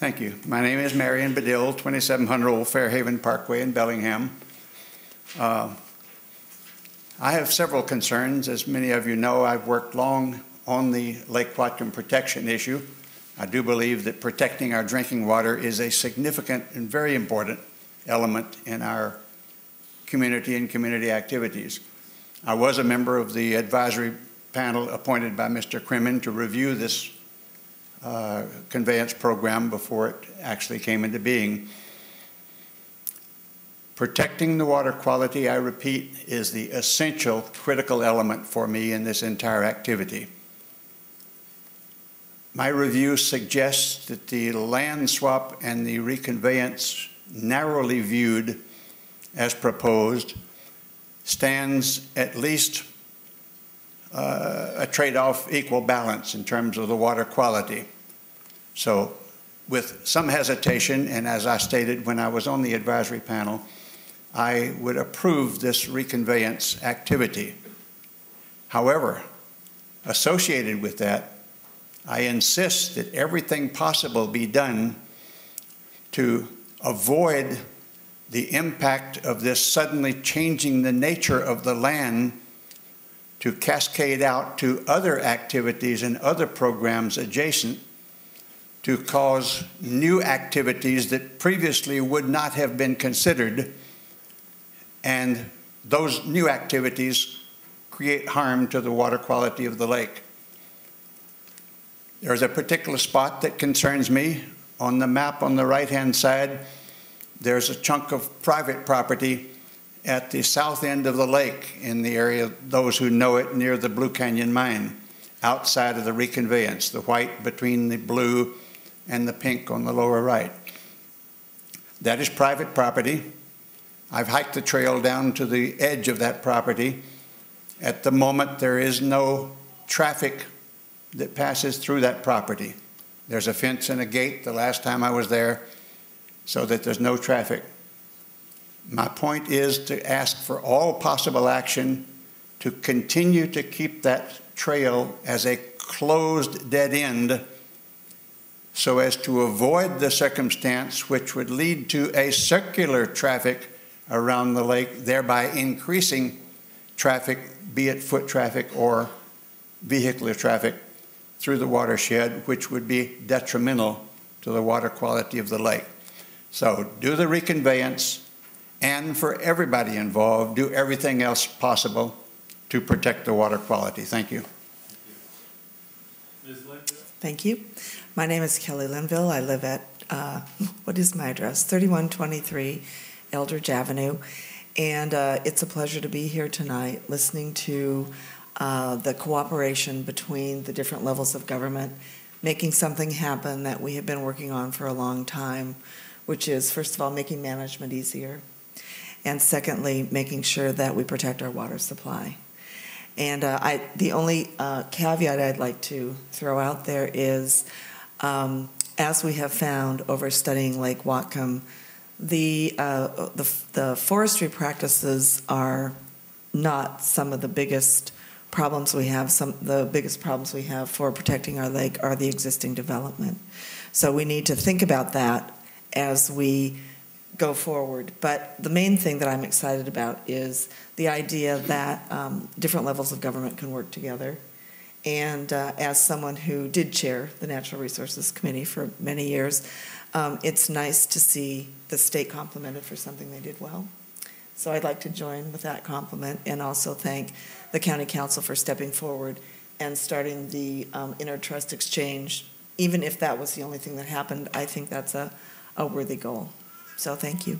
Thank you. My name is Marian Badillo, 2700 Old Fairhaven Parkway in Bellingham. I have several concerns. As many of you know, I've worked long on the Lake Whatcom protection issue. I do believe that protecting our drinking water is a significant and very important element in our community and community activities. I was a member of the advisory panel appointed by Mr. Crimmin to review this conveyance program before it actually came into being. Protecting the water quality, I repeat, is the essential critical element for me in this entire activity. My review suggests that the land swap and the reconveyance, narrowly viewed as proposed, stands at least a trade-off equal balance in terms of the water quality. So with some hesitation, and as I stated when I was on the advisory panel, I would approve this reconveyance activity. However, associated with that, I insist that everything possible be done to avoid the impact of this suddenly changing the nature of the land to cascade out to other activities and other programs adjacent to cause new activities that previously would not have been considered, and those new activities create harm to the water quality of the lake. There's a particular spot that concerns me. On the map on the right-hand side, there's a chunk of private property at the south end of the lake in the area, those who know it, near the Blue Canyon mine, outside of the reconveyance, the white between the blue and the pink on the lower right. That is private property. I've hiked the trail down to the edge of that property. At the moment, there is no traffic that passes through that property. There's a fence and a gate the last time I was there, so that there's no traffic. My point is to ask for all possible action to continue to keep that trail as a closed dead end so as to avoid the circumstance which would lead to a circular traffic around the lake, thereby increasing traffic, be it foot traffic or vehicular traffic, through the watershed, which would be detrimental to the water quality of the lake. So do the reconveyance, and for everybody involved, do everything else possible to protect the water quality. Thank you. Thank you. My name is Kelly Linville. I live at, what is my address? 3123 Eldridge Avenue. And it's a pleasure to be here tonight listening to the cooperation between the different levels of government, making something happen that we have been working on for a long time, which is, first of all, making management easier, and secondly, making sure that we protect our water supply. And the only caveat I'd like to throw out there is, as we have found over studying Lake Whatcom, the forestry practices are not some of the biggest problems we have. The biggest problems we have for protecting our lake are the existing development. So we need to think about that as we go forward. But the main thing that I'm excited about is the idea that different levels of government can work together. And as someone who did chair the Natural Resources Committee for many years, it's nice to see the state complimented for something they did well. So I'd like to join with that compliment and also thank the County Council for stepping forward and starting the inter-trust exchange. Even if that was the only thing that happened, I think that's a worthy goal. So thank you.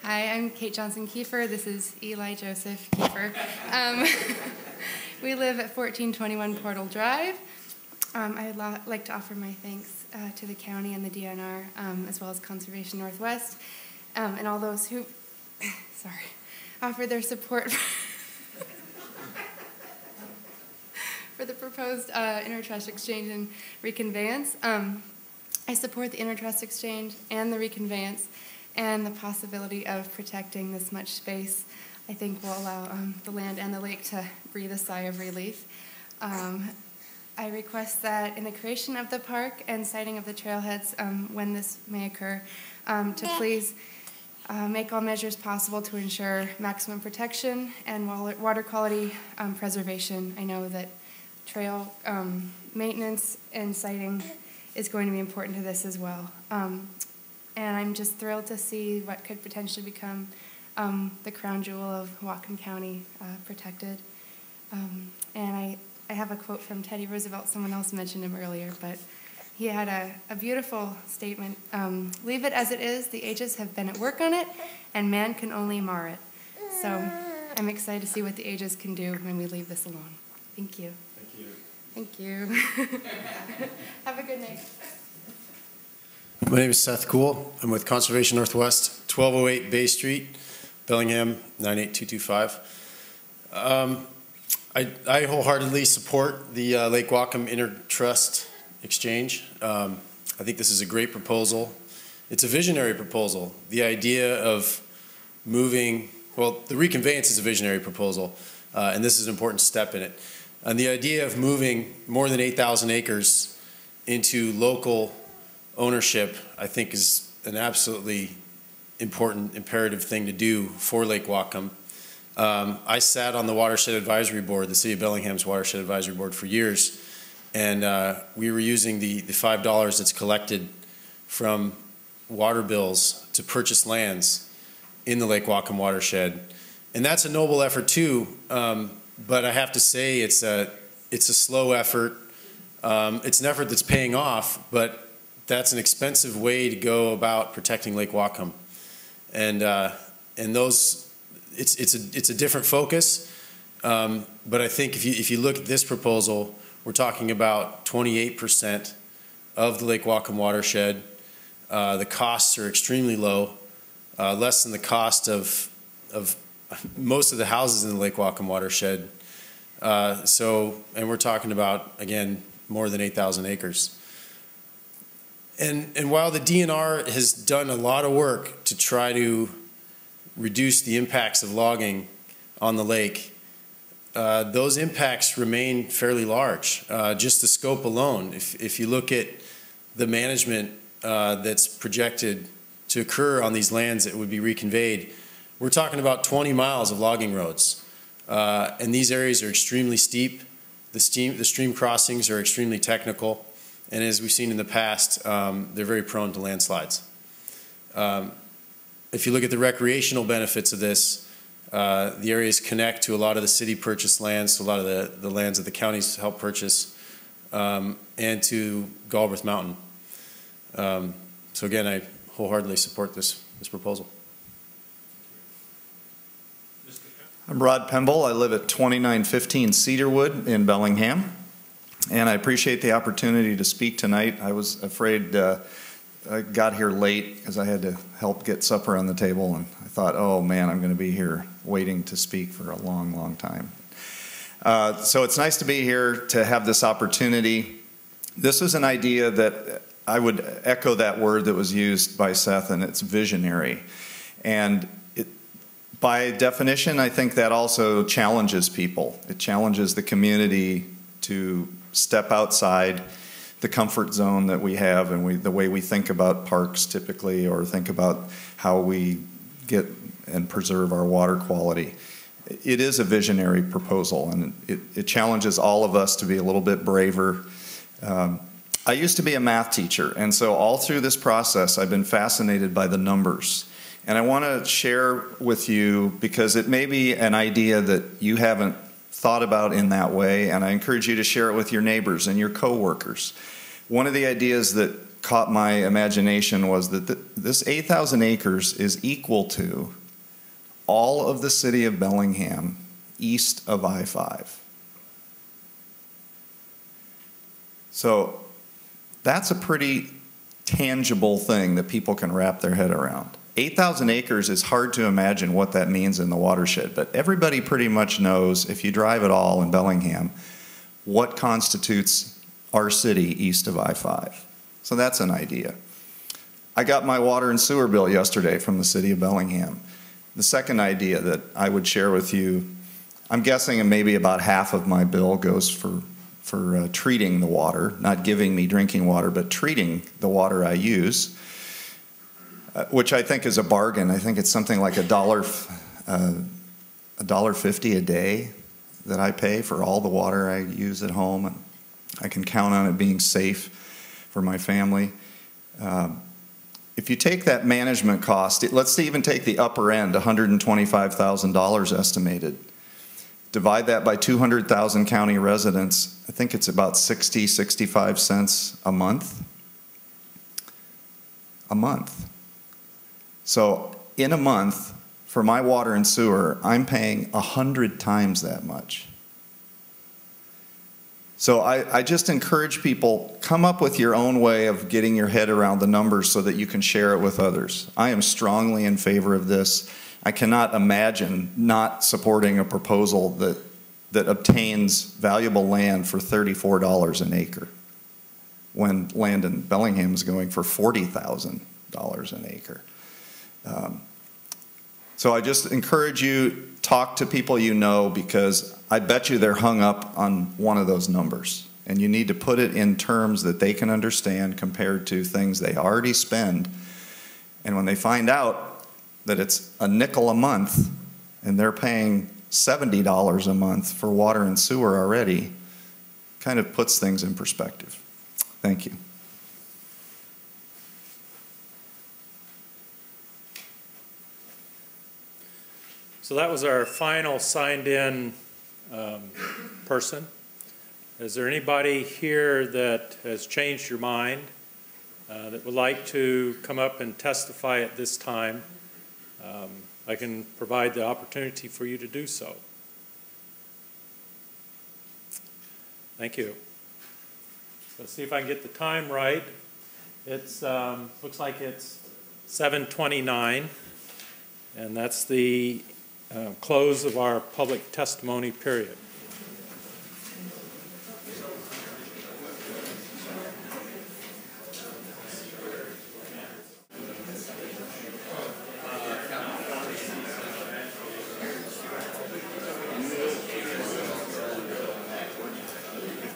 Hi, I'm Kate Johnson Kiefer. This is Eli Joseph Kiefer. We live at 1421 Portal Drive. I'd like to offer my thanks to the county and the DNR, as well as Conservation Northwest, and all those who, offer their support for the proposed inter-trust exchange and reconveyance. I support the inter-trust exchange and the reconveyance, and the possibility of protecting this much space, I think, will allow the land and the lake to breathe a sigh of relief. I request that in the creation of the park and siting of the trailheads, when this may occur, to please make all measures possible to ensure maximum protection and water quality preservation. I know that trail maintenance and siting is going to be important to this as well. And I'm just thrilled to see what could potentially become the crown jewel of Whatcom County protected. And I have a quote from Teddy Roosevelt. Someone else mentioned him earlier, but he had a beautiful statement. Leave it as it is. The ages have been at work on it, and man can only mar it. So I'm excited to see what the ages can do when we leave this alone. Thank you. Thank you. Have a good night. My name is Seth Cool. I'm with Conservation Northwest, 1208 Bay Street, Bellingham, 98225. I wholeheartedly support the Lake Whatcom Intertrust Exchange. I think this is a great proposal. It's a visionary proposal. The idea of moving, well, the Reconveyance is a visionary proposal, and this is an important step in it. And the idea of moving more than 8,000 acres into local ownership, I think, is an absolutely important, imperative thing to do for Lake Whatcom. I sat on the Watershed Advisory Board, the City of Bellingham's Watershed Advisory Board, for years, and we were using the $5 that's collected from water bills to purchase lands in the Lake Whatcom Watershed. And that's a noble effort too, but I have to say it's a slow effort. It's an effort that's paying off, but that's an expensive way to go about protecting Lake Whatcom. And those, it's a different focus, but I think if you look at this proposal, we're talking about 28% of the Lake Whatcom watershed. The costs are extremely low, less than the cost of most of the houses in the Lake Whatcom watershed. And we're talking about, again, more than 8,000 acres. And while the DNR has done a lot of work to try to reduce the impacts of logging on the lake, those impacts remain fairly large. Just the scope alone, if you look at the management that's projected to occur on these lands that would be reconveyed, we're talking about 20 miles of logging roads. And these areas are extremely steep. The stream crossings are extremely technical. And as we've seen in the past, they're very prone to landslides. If you look at the recreational benefits of this, the areas connect to a lot of the city purchased lands, to a lot of the lands that the counties help purchase, and to Galbraith Mountain. So again, I wholeheartedly support this proposal. I'm Rod Pemble. I live at 2915 Cedarwood in Bellingham, and I appreciate the opportunity to speak tonight. I was afraid I got here late because I had to help get supper on the table, and I thought, oh man, I'm going to be here waiting to speak for a long, long time. So it's nice to be here to have this opportunity. This is an idea that I would echo that word that was used by Seth, and it's visionary. And by definition, I think that also challenges people. It challenges the community to step outside the comfort zone that we have and the way we think about parks typically, or think about how we get and preserve our water quality. It is a visionary proposal, and it challenges all of us to be a little bit braver. I used to be a math teacher, and so all through this process I've been fascinated by the numbers. And I want to share with you, because it may be an idea that you haven't thought about in that way, and I encourage you to share it with your neighbors and your coworkers. One of the ideas that caught my imagination was that this 8,000 acres is equal to all of the city of Bellingham east of I-5. So that's a pretty tangible thing that people can wrap their head around. 8,000 acres is hard to imagine what that means in the watershed, but everybody pretty much knows, if you drive at all in Bellingham, what constitutes our city east of I-5. So that's an idea. I got my water and sewer bill yesterday from the city of Bellingham. The second idea that I would share with you, I'm guessing maybe about half of my bill goes for for treating the water, not giving me drinking water, but treating the water I use, which I think is a bargain. I think it's something like $1.50 a day that I pay for all the water I use at home, and I can count on it being safe for my family. If you take that management cost, let's even take the upper end, $125,000 estimated. Divide that by 200,000 county residents, I think it's about 65 cents a month. A month. So in a month, for my water and sewer, I'm paying 100 times that much. So I just encourage people, come up with your own way of getting your head around the numbers so that you can share it with others. I am strongly in favor of this. I cannot imagine not supporting a proposal that obtains valuable land for $34 an acre when land in Bellingham is going for $40,000 an acre. So I just encourage you, talk to people you know, because I bet you they're hung up on one of those numbers. And you need to put it in terms that they can understand compared to things they already spend. And when they find out that it's a nickel a month and they're paying $70 a month for water and sewer already, kind of puts things in perspective. Thank you. So that was our final signed-in person. Is there anybody here that has changed your mind that would like to come up and testify at this time? I can provide the opportunity for you to do so. Thank you. Let's see if I can get the time right. It's looks like it's 7:29, and that's the close of our public testimony period.